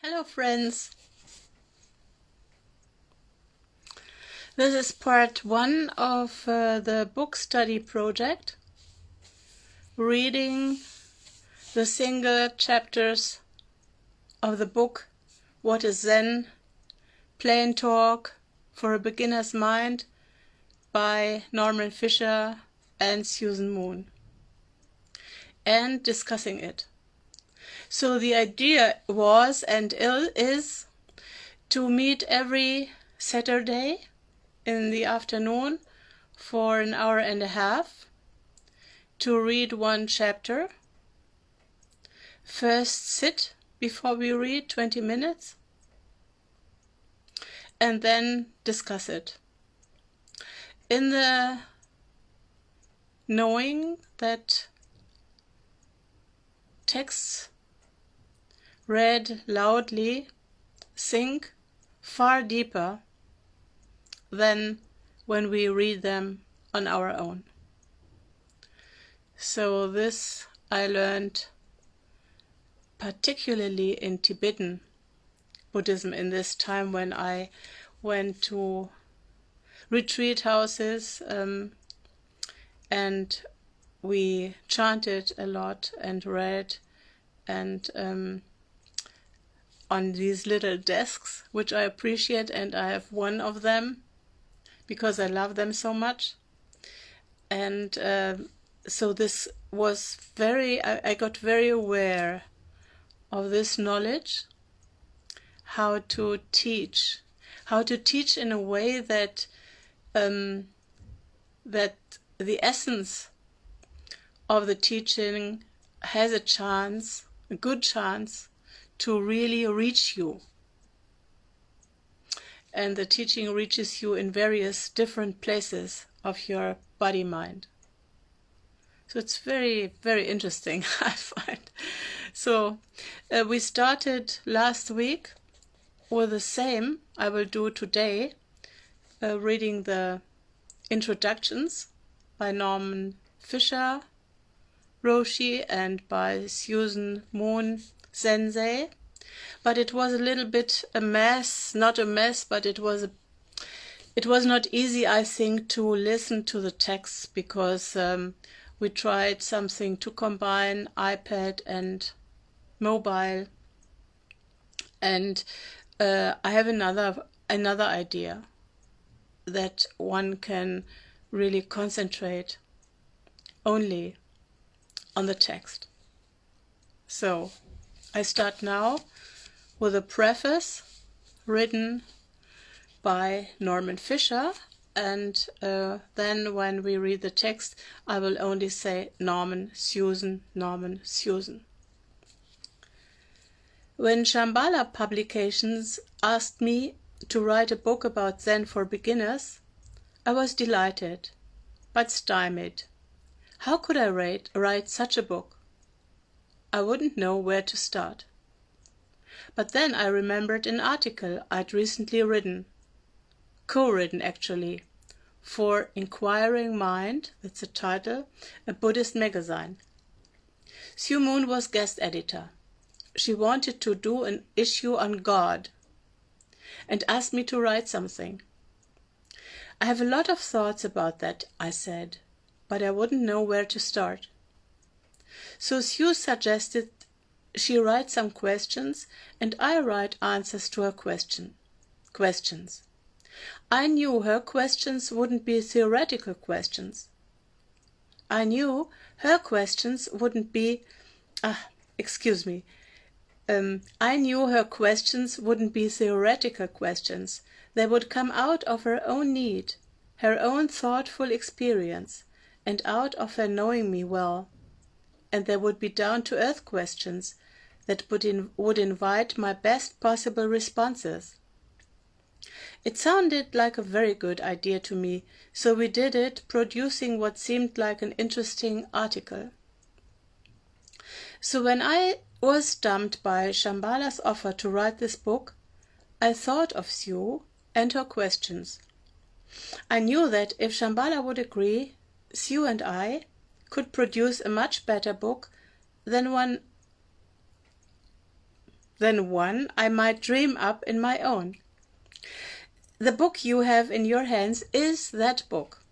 Hello friends, this is part 1 of the book study project, reading the single chapters of the book What is Zen? Plain Talk for a Beginner's Mind by Norman Fischer and Susan Moon, and discussing it. So the idea was and is to meet every Saturday in the afternoon for an hour and a half to read one chapter. First sit before we read 20 minutes and then discuss it. In the knowing that texts read loudly sink far deeper than when we read them on our own. So this I learned particularly in Tibetan Buddhism in this time when I went to retreat houses and we chanted a lot and read and on these little desks, which I appreciate, and I have one of them because I love them so much. And so this was I got very aware of this knowledge, how to teach in a way that that the essence of the teaching has a good chance to really reach you. And the teaching reaches you in various different places of your body-mind. So it's very, very interesting, I find. So we started last week with the same I will do today, reading the introductions by Norman Fischer, Roshi, and by Susan Moon Sensei. But it was a little bit a mess, not a mess, but it was not easy, I think, to listen to the texts because we tried something to combine iPad and mobile, and I have another idea that one can really concentrate only on the text. So I start now with a preface written by Norman Fischer, and then when we read the text I will only say Norman, Susan, Norman, Susan. When Shambhala Publications asked me to write a book about Zen for beginners, I was delighted, but stymied. How could I write such a book? I wouldn't know where to start. But then I remembered an article I'd recently written, co-written actually, for Inquiring Mind, that's the title, a Buddhist magazine. Sue Moon was guest editor. She wanted to do an issue on God and asked me to write something. I have a lot of thoughts about that, I said, but I wouldn't know where to start. So Sue suggested she write some questions and I write answers to her questions. I knew her questions wouldn't be theoretical questions. I knew her questions wouldn't be theoretical questions. They would come out of her own need, her own thoughtful experience, and out of her knowing me well. And they would be down-to-earth questions that would invite my best possible responses. It sounded like a very good idea to me, so we did it, producing what seemed like an interesting article. So when I was stumped by Shambhala's offer to write this book, I thought of Sue and her questions. I knew that if Shambhala would agree, Sue and I could produce a much better book than than one I might dream up in my own. The book you have in your hands is that book.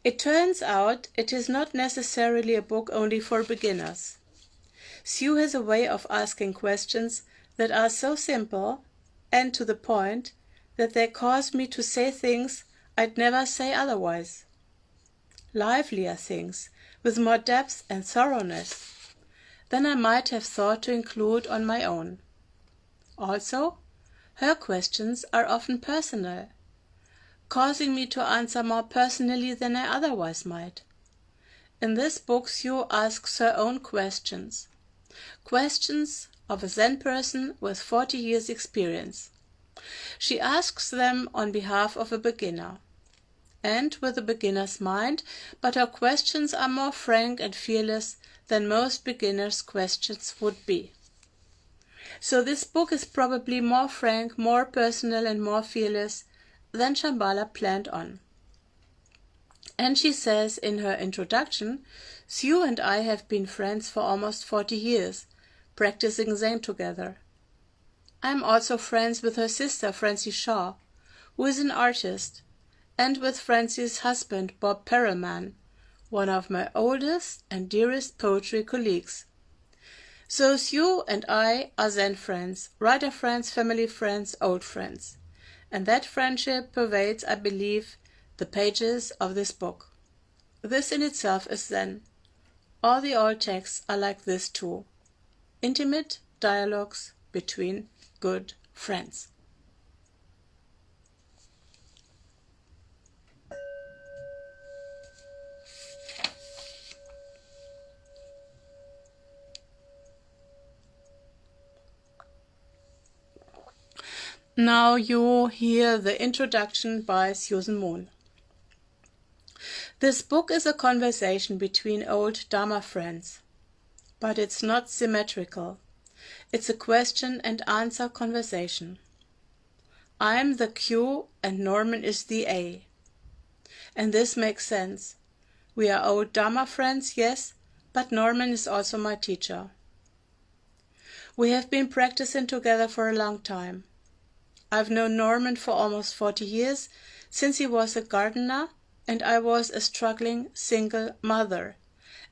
It turns out it is not necessarily a book only for beginners. Sue has a way of asking questions that are so simple and to the point that they cause me to say things I'd never say otherwise. Livelier things, with more depth and thoroughness than I might have thought to include on my own. Also, her questions are often personal, causing me to answer more personally than I otherwise might. In this book, Sue asks her own questions. Questions of a Zen person with 40 years' experience. She asks them on behalf of a beginner, and with a beginner's mind, but her questions are more frank and fearless than most beginners' questions would be. So this book is probably more frank, more personal and more fearless than Shambhala planned on. And she says in her introduction, Sue and I have been friends for almost 40 years, practicing Zen together. I am also friends with her sister, Francie Shaw, who is an artist, and with Francie's husband, Bob Perelman, one of my oldest and dearest poetry colleagues. So Sue and I are Zen friends, writer friends, family friends, old friends. And that friendship pervades, I believe, the pages of this book. This in itself is Zen. All the old texts are like this too. Intimate dialogues between good friends. Now you hear the introduction by Susan Moon. This book is a conversation between old Dharma friends, but it's not symmetrical. It's a question and answer conversation. I'm the Q and Norman is the A. And this makes sense. We are old Dharma friends, yes, but Norman is also my teacher. We have been practicing together for a long time. I've known Norman for almost 40 years, since he was a gardener and I was a struggling single mother,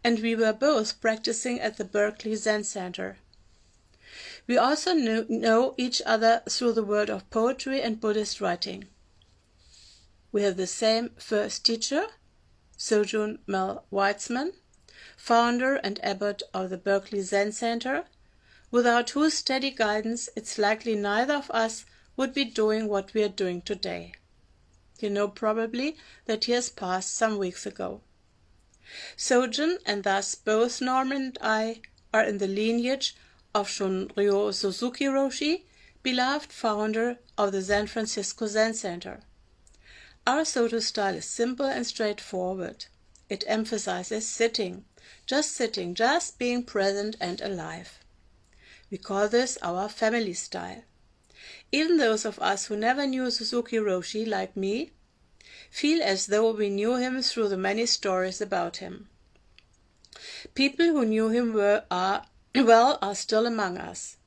and we were both practicing at the Berkeley Zen Center. We also know each other through the world of poetry and Buddhist writing. We have the same first teacher, Sojun Mel Weitzman, founder and abbot of the Berkeley Zen Center, without whose steady guidance it's likely neither of us would be doing what we are doing today. You know probably that he has passed some weeks ago. Sojun, and thus both Norman and I, are in the lineage of Shunryo Suzuki Roshi, beloved founder of the San Francisco Zen Center. Our Soto style is simple and straightforward. It emphasizes sitting, just being present and alive. We call this our family style. Even those of us who never knew Suzuki Roshi, like me, feel as though we knew him through the many stories about him. People who knew him are still among us.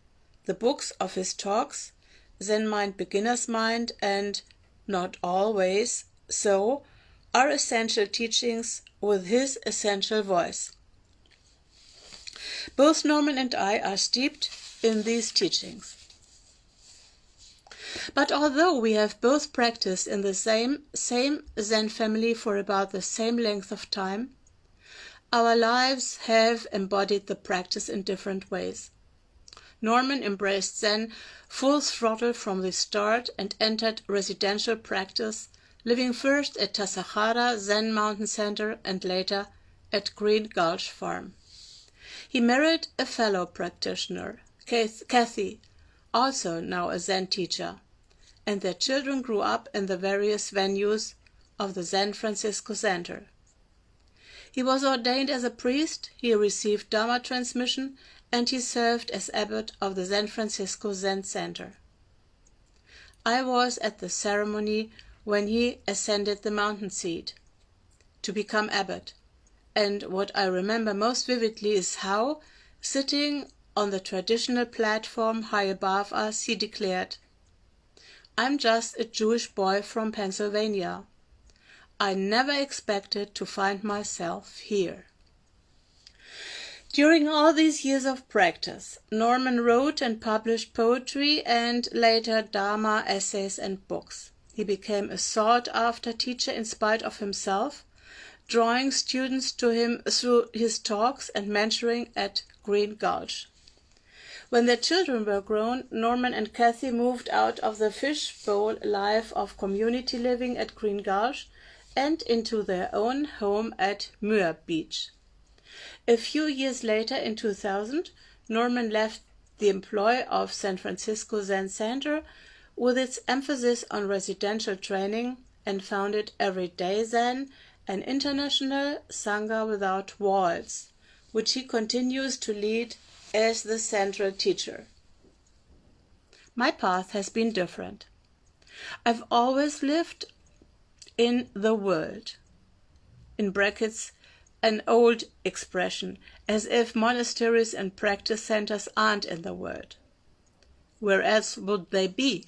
The books of his talks, Zen Mind, Beginner's Mind, and Not Always So, are essential teachings with his essential voice. Both Norman and I are steeped in these teachings. But although we have both practiced in the same Zen family for about the same length of time, our lives have embodied the practice in different ways. Norman embraced Zen full throttle from the start and entered residential practice, living first at Tasahara Zen Mountain Center and later at Green Gulch Farm. He married a fellow practitioner, Kathy, also now a Zen teacher, and their children grew up in the various venues of the San Francisco Center. He was ordained as a priest, he received Dharma transmission, and he served as abbot of the San Francisco Zen Center. I was at the ceremony when he ascended the mountain seat to become abbot, and what I remember most vividly is how, sitting on the traditional platform high above us, he declared, "I'm just a Jewish boy from Pennsylvania. I never expected to find myself here." During all these years of practice, Norman wrote and published poetry and later Dharma essays and books. He became a sought-after teacher in spite of himself, drawing students to him through his talks and mentoring at Green Gulch. When their children were grown, Norman and Kathy moved out of the fishbowl life of community living at Green Gulch and into their own home at Muir Beach. A few years later, in 2000, Norman left the employ of San Francisco Zen Center with its emphasis on residential training and founded Everyday Zen, an international Sangha without walls, which he continues to lead as the central teacher. My path has been different. I've always lived in the world, in brackets, an old expression, as if monasteries and practice centers aren't in the world. Where else would they be?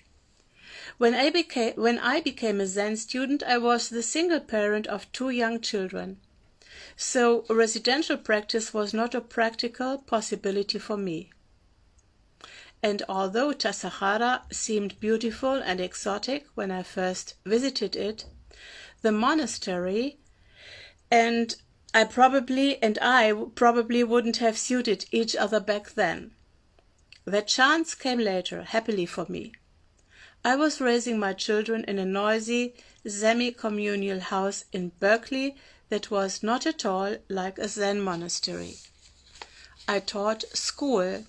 When I became a Zen student, I was the single parent of 2 young children. So residential practice was not a practical possibility for me. And although Tassajara seemed beautiful and exotic when I first visited it, the monastery and I probably wouldn't have suited each other back then. That chance came later, happily for me. I was raising my children in a noisy, semi-communal house in Berkeley that was not at all like a Zen monastery. I taught school.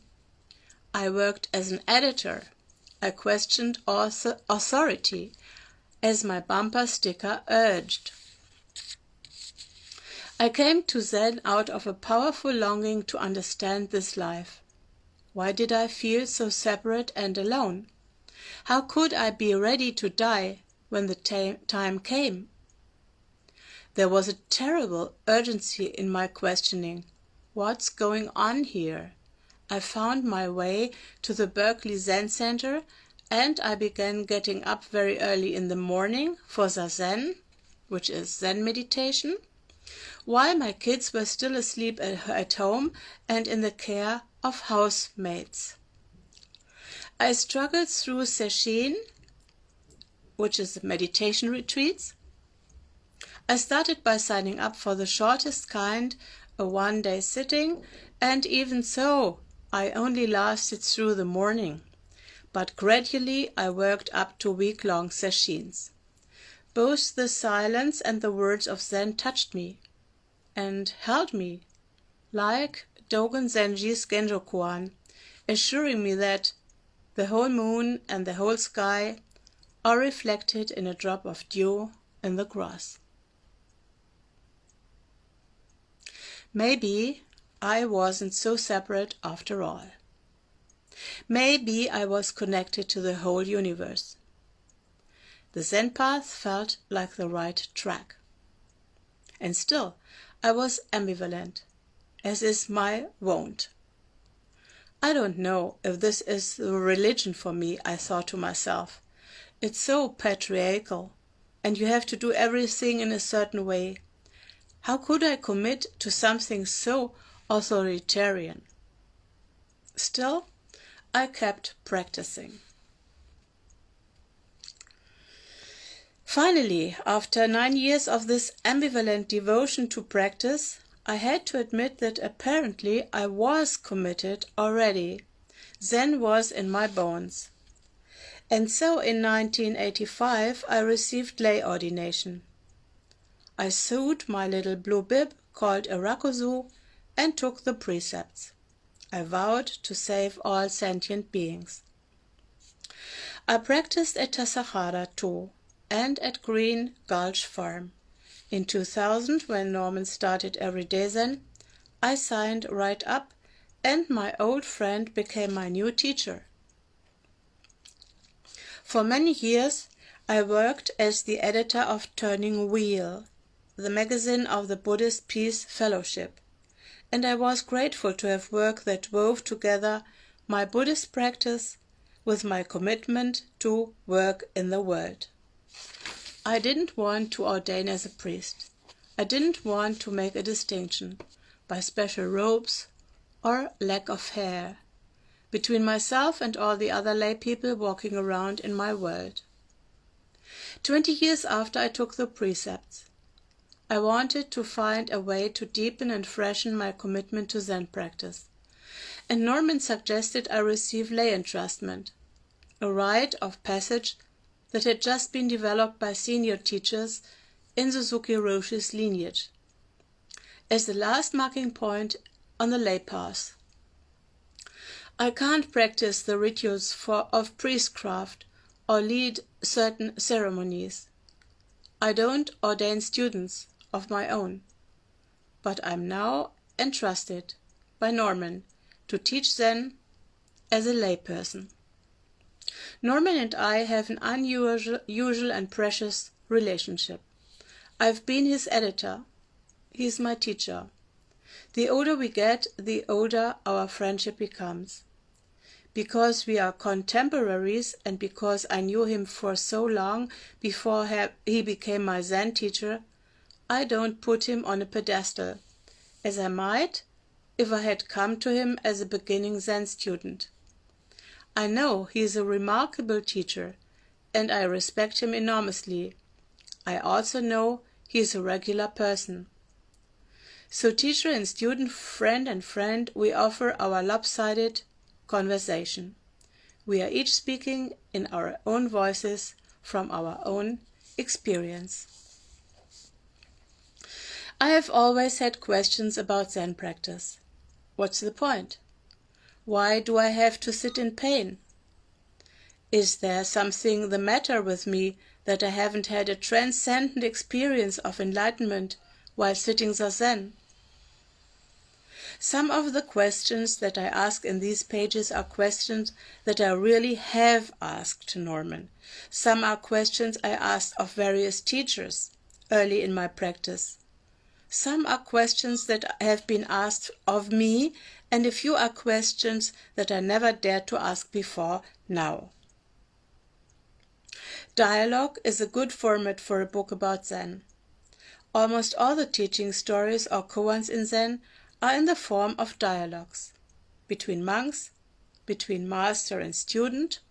I worked as an editor. I questioned authority, as my bumper sticker urged. I came to Zen out of a powerful longing to understand this life. Why did I feel so separate and alone? How could I be ready to die when the time came? There was a terrible urgency in my questioning. What's going on here? I found my way to the Berkeley Zen Center and I began getting up very early in the morning for Zazen, which is Zen meditation, while my kids were still asleep at home and in the care of housemates. I struggled through sesshin, which is meditation retreats. I started by signing up for the shortest kind, a 1-day sitting, and even so, I only lasted through the morning. But gradually I worked up to week-long sessions. Both the silence and the words of Zen touched me and held me, like Dogen Zenji's Genjo-koan, assuring me that the whole moon and the whole sky are reflected in a drop of dew in the grass. Maybe I wasn't so separate after all. Maybe I was connected to the whole universe. The Zen path felt like the right track. And still, I was ambivalent, as is my wont. I don't know if this is the religion for me, I thought to myself. It's so patriarchal, and you have to do everything in a certain way. How could I commit to something so authoritarian? Still, I kept practicing. Finally, after 9 years of this ambivalent devotion to practice, I had to admit that apparently I was committed already. Zen was in my bones. And so in 1985 I received lay ordination. I sewed my little blue bib called a rakusu and took the precepts. I vowed to save all sentient beings. I practiced at Tassajara too, and at Green Gulch Farm. In 2000, when Norman started Everyday Zen, I signed right up and my old friend became my new teacher. For many years, I worked as the editor of Turning Wheel, the magazine of the Buddhist Peace Fellowship, and I was grateful to have work that wove together my Buddhist practice with my commitment to work in the world. I didn't want to ordain as a priest. I didn't want to make a distinction by special robes or lack of hair between myself and all the other lay people walking around in my world. 20 years after I took the precepts, I wanted to find a way to deepen and freshen my commitment to Zen practice, and Norman suggested I receive lay entrustment, a rite of passage that had just been developed by senior teachers in Suzuki Roshi's lineage, as the last marking point on the lay path. I can't practice the rituals of priestcraft or lead certain ceremonies. I don't ordain students of my own, but I'm now entrusted by Norman to teach Zen as a layperson. Norman and I have an unusual and precious relationship. I've been his editor. He's my teacher. The older we get, the older our friendship becomes. Because we are contemporaries and because I knew him for so long before he became my Zen teacher, I don't put him on a pedestal, as I might if I had come to him as a beginning Zen student. I know he is a remarkable teacher, and I respect him enormously. I also know he is a regular person. So teacher and student, friend and friend, we offer our lopsided conversation. We are each speaking in our own voices from our own experience. I have always had questions about Zen practice. What's the point? Why do I have to sit in pain? Is there something the matter with me that I haven't had a transcendent experience of enlightenment while sitting zazen? Some of the questions that I ask in these pages are questions that I really have asked Norman. Some are questions I asked of various teachers early in my practice. Some are questions that have been asked of me, and a few are questions that I never dared to ask before now. Dialogue is a good format for a book about Zen. Almost all the teaching stories or koans in Zen are in the form of dialogues between monks, between master and student,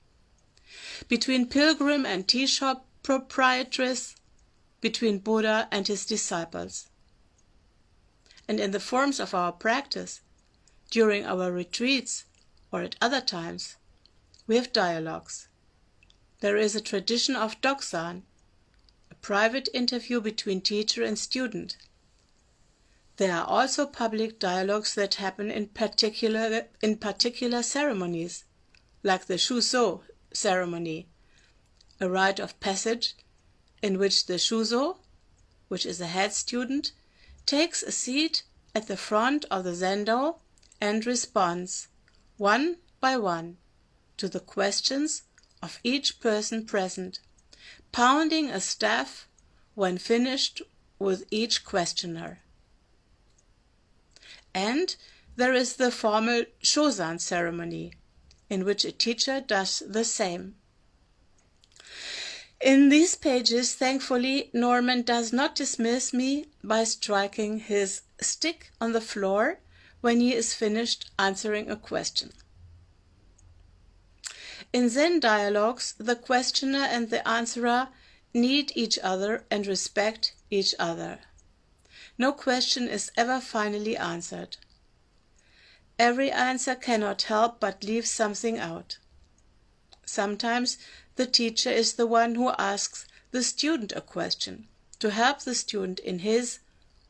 between pilgrim and tea shop proprietress, between Buddha and his disciples. And in the forms of our practice, during our retreats or at other times, we have dialogues. There is a tradition of Doksan, a private interview between teacher and student. There are also public dialogues that happen in particular ceremonies, like the Shuso ceremony, a rite of passage in which the Shuso, which is a head student, takes a seat at the front of the Zendo and responds, one by one, to the questions of each person present, pounding a staff when finished with each questioner. And there is the formal Shozan ceremony, in which a teacher does the same. In these pages, thankfully, Norman does not dismiss me by striking his stick on the floor when he is finished answering a question. In Zen dialogues, the questioner and the answerer need each other and respect each other. No question is ever finally answered. Every answer cannot help but leave something out. Sometimes the teacher is the one who asks the student a question to help the student in his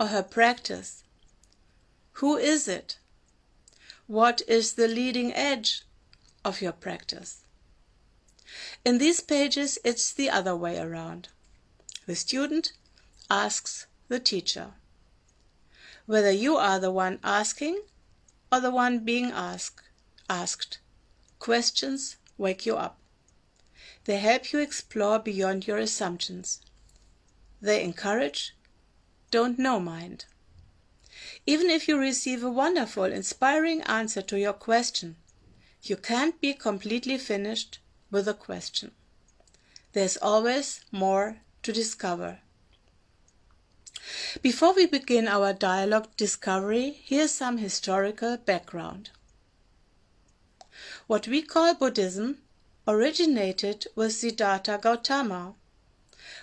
or her practice. Who is it? What is the leading edge of your practice? In these pages, it's the other way around. The student asks the teacher. Whether you are the one asking or the one being asked, questions wake you up. They help you explore beyond your assumptions. They encourage don't know mind. Even if you receive a wonderful, inspiring answer to your question, you can't be completely finished with a question. There's always more to discover. Before we begin our dialogue discovery, here's some historical background. What we call Buddhism originated with Siddhartha Gautama,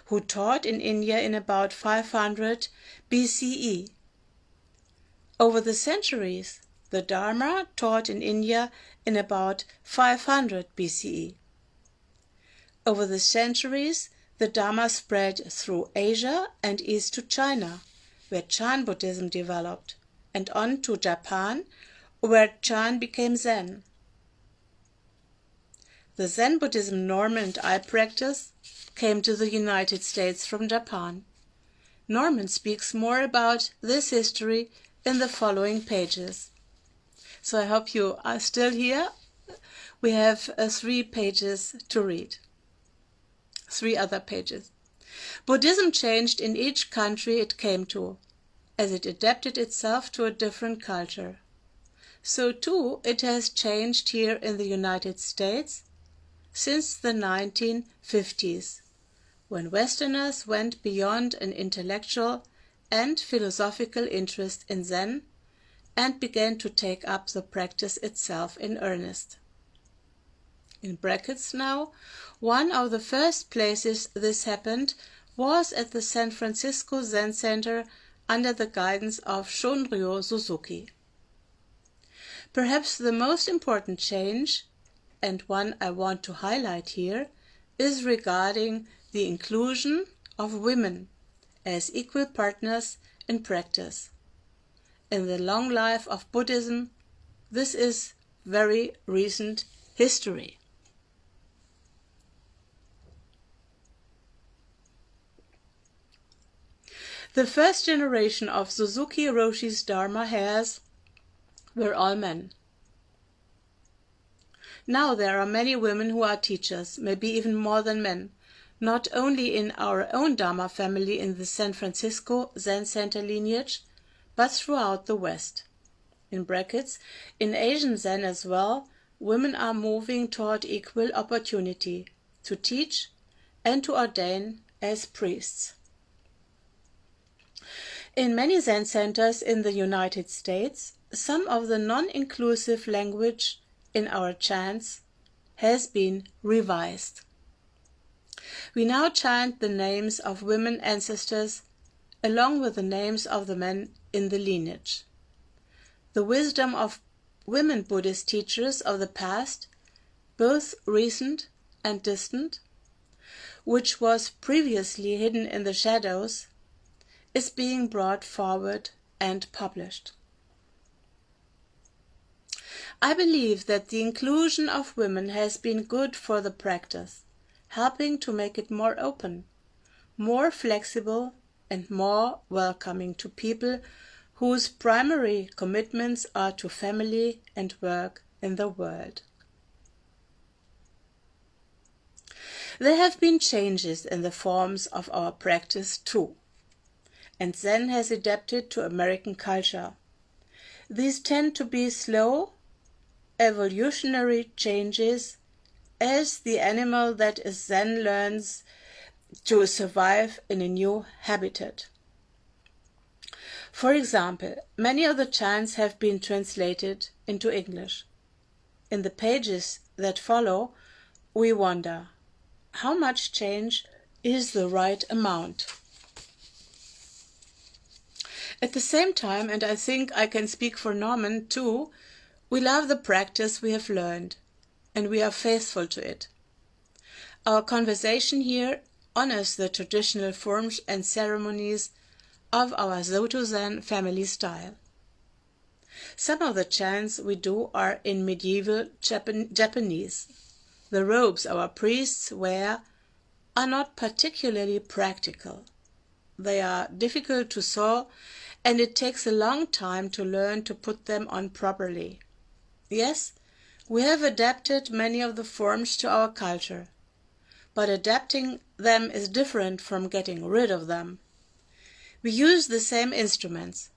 who taught in India in about 500 BCE. Over the centuries, the Dharma taught in India in about 500 BCE. Over the centuries, the Dharma spread through Asia and east to China, where Chan Buddhism developed, and on to Japan, where Chan became Zen. The Zen Buddhism Norman and I practice came to the United States from Japan. Norman speaks more about this history in the following pages. So I hope you are still here. We have 3 pages to read. 3 other pages. Buddhism changed in each country it came to, as it adapted itself to a different culture. So too it has changed here in the United States since the 1950s, when Westerners went beyond an intellectual and philosophical interest in Zen and began to take up the practice itself in earnest. In brackets now, one of the first places this happened was at the San Francisco Zen Center under the guidance of Shunryo Suzuki. Perhaps the most important change, and one I want to highlight here, is regarding the inclusion of women as equal partners in practice. In the long life of Buddhism, this is very recent history. The first generation of Suzuki Roshi's Dharma heirs were all men. Now there are many women who are teachers, maybe even more than men, not only in our own Dharma family in the San Francisco Zen Center lineage, but throughout the West. In brackets, in Asian Zen as well, women are moving toward equal opportunity to teach and to ordain as priests. In many Zen centers in the United States, some of the non-inclusive language in our chants has been revised. We now chant the names of women ancestors along with the names of the men in the lineage. The wisdom of women Buddhist teachers of the past, both recent and distant, which was previously hidden in the shadows, is being brought forward and published. I believe that the inclusion of women has been good for the practice, helping to make it more open, more flexible, and more welcoming to people whose primary commitments are to family and work in the world. There have been changes in the forms of our practice too, and Zen has adapted to American culture. These tend to be slow, evolutionary changes as the animal that is Zen learns to survive in a new habitat. For example, many of the chants have been translated into English. In the pages that follow, we wonder, how much change is the right amount? At the same time, and I think I can speak for Norman too, we love the practice we have learned, and we are faithful to it. Our conversation here honors the traditional forms and ceremonies of our Soto Zen family style. Some of the chants we do are in medieval Japanese. The robes our priests wear are not particularly practical. They are difficult to sew, and it takes a long time to learn to put them on properly. Yes, we have adapted many of the forms to our culture, but adapting them is different from getting rid of them. We use the same instruments,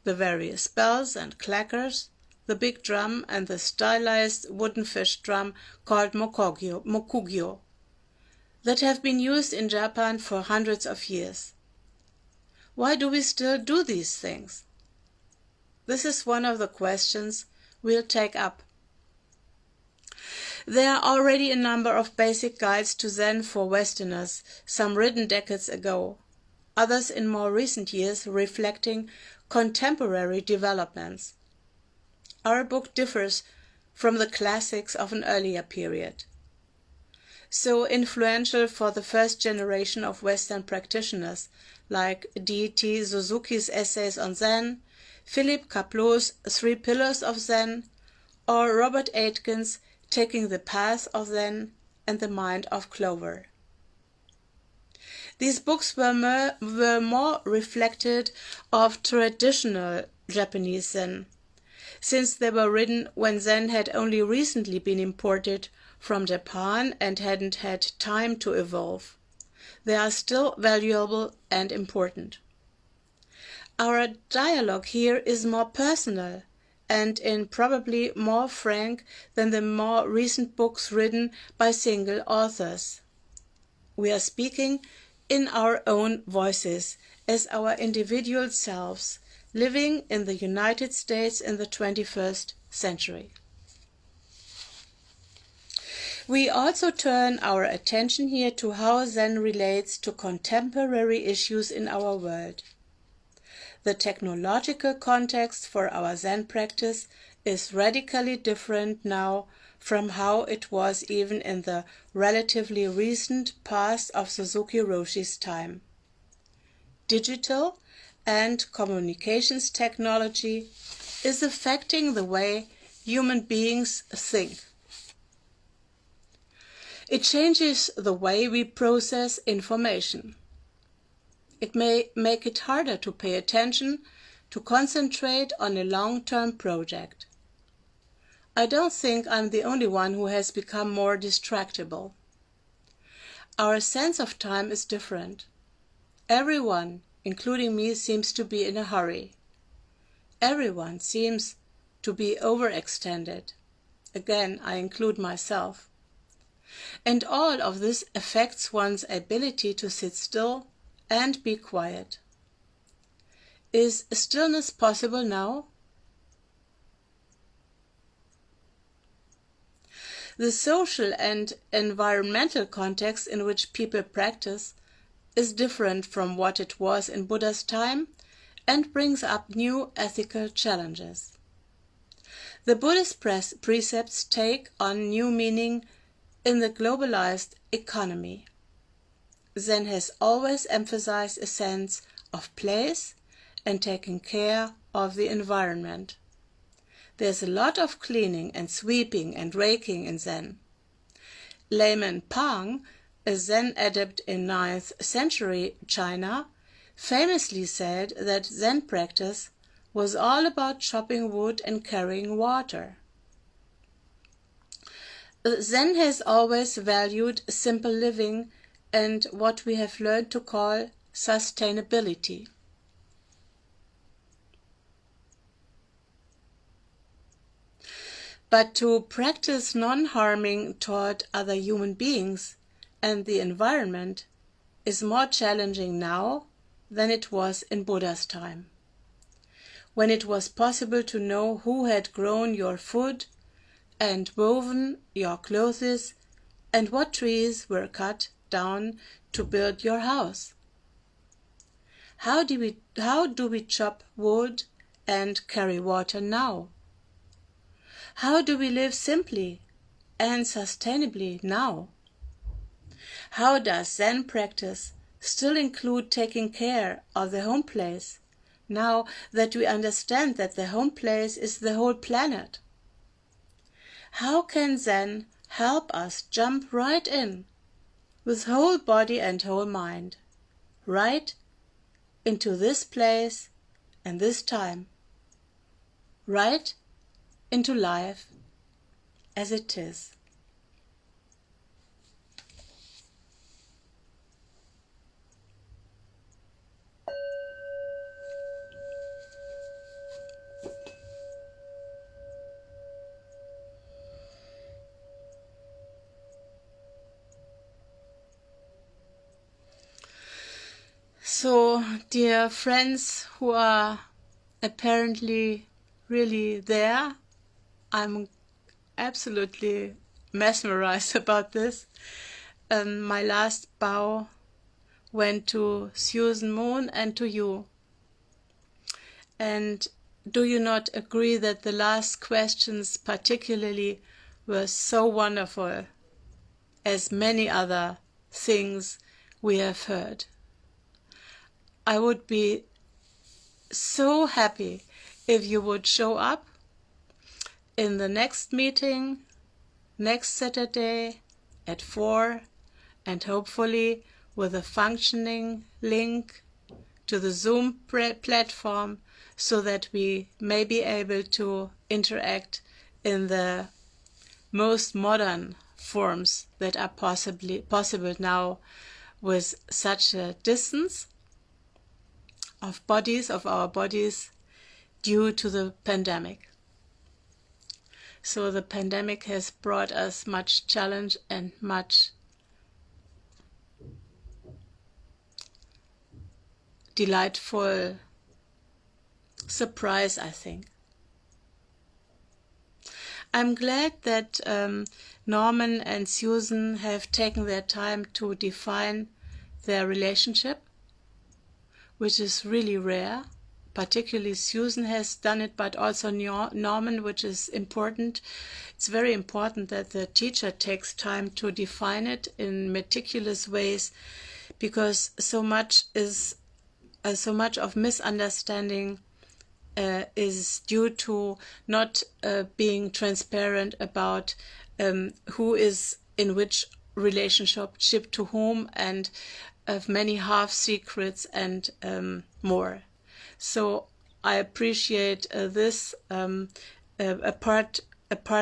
the various bells and clackers, the big drum and the stylized wooden fish drum called mokugyo, that have been used in Japan for hundreds of years. Why do we still do these things? This is one of the questions we'll take up. There are already a number of basic guides to Zen for Westerners, some written decades ago, others in more recent years reflecting contemporary developments. Our book differs from the classics of an earlier period. So influential for the first generation of Western practitioners, like D.T. Suzuki's essays on Zen, Philip Kapleau's 3 Pillars of Zen, or Robert Aitken's Taking the Path of Zen and the Mind of Clover. These books were more reflected of traditional Japanese Zen, since they were written when Zen had only recently been imported from Japan and hadn't had time to evolve. They are still valuable and important. Our dialogue here is more personal and probably more frank than the more recent books written by single authors. We are speaking in our own voices as our individual selves living in the United States in the 21st century. We also turn our attention here to how Zen relates to contemporary issues in our world. The technological context for our Zen practice is radically different now from how it was even in the relatively recent past of Suzuki Roshi's time. Digital and communications technology is affecting the way human beings think. It changes the way we process information. It may make it harder to pay attention, to concentrate on a long-term project. I don't think I'm the only one who has become more distractible. Our sense of time is different. Everyone, including me, seems to be in a hurry. Everyone seems to be overextended. Again, I include myself. And all of this affects one's ability to sit still and be quiet. Is stillness possible now? The social and environmental context in which people practice is different from what it was in Buddha's time and brings up new ethical challenges. The Buddhist precepts take on new meaning in the globalized economy. Zen has always emphasized a sense of place and taking care of the environment. There's a lot of cleaning and sweeping and raking in Zen. Layman Pang, a Zen adept in 9th century China, famously said that Zen practice was all about chopping wood and carrying water. Zen has always valued simple living and what we have learned to call sustainability. But to practice non-harming toward other human beings and the environment is more challenging now than it was in Buddha's time, when it was possible to know who had grown your food and woven your clothes and what trees were cut down to build your house. How do we chop wood and carry water now? How do we live simply and sustainably now? How does Zen practice still include taking care of the home place, now that we understand that the home place is the whole planet? How can Zen help us jump right in, with whole body and whole mind, right into this place and this time, right into life as it is? dear friends who are apparently really there, I'm absolutely mesmerized about this. My last bow went to Susan Moon and to you. And do you not agree that the last questions particularly were so wonderful, as many other things we have heard? I would be so happy if you would show up in the next meeting next Saturday at 4, and hopefully with a functioning link to the Zoom platform, so that we may be able to interact in the most modern forms that are possible now, with such a distance of our bodies due to the pandemic. So the pandemic has brought us much challenge and much delightful surprise, I think. I'm glad that Norman and Susan have taken their time to define their relationship, which is really rare. Particularly Susan has done it, but also Norman, which is important. It's very important that the teacher takes time to define it in meticulous ways, because so much of misunderstanding is due to not being transparent about who is in which relationship to whom, and of many half secrets and more. So I appreciate this apart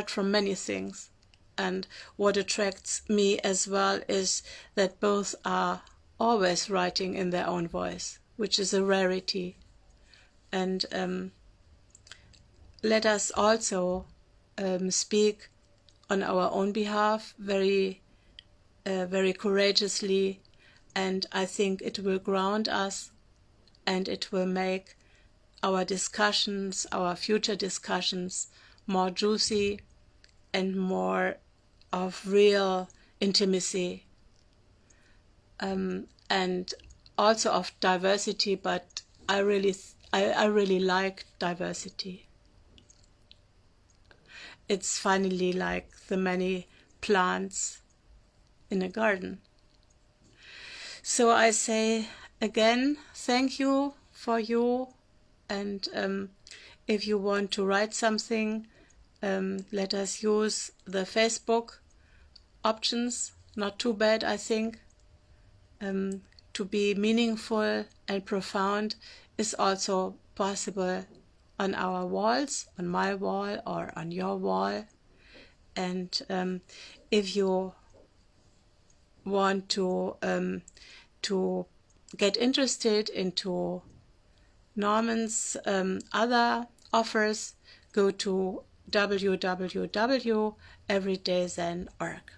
from many things. And what attracts me as well is that both are always writing in their own voice, which is a rarity. And let us also speak on our own behalf very courageously, and I think it will ground us, and it will make our discussions, our future discussions, more juicy and more of real intimacy, and also of diversity. But I really like diversity. It's finally like the many plants in a garden. So I say again, thank you for you, and if you want to write something, let us use the Facebook options. Not too bad, I think. To be meaningful and profound is also possible on our walls, on my wall or on your wall. And if you want to get interested into Norman's other offers, go to www.everydayzen.org.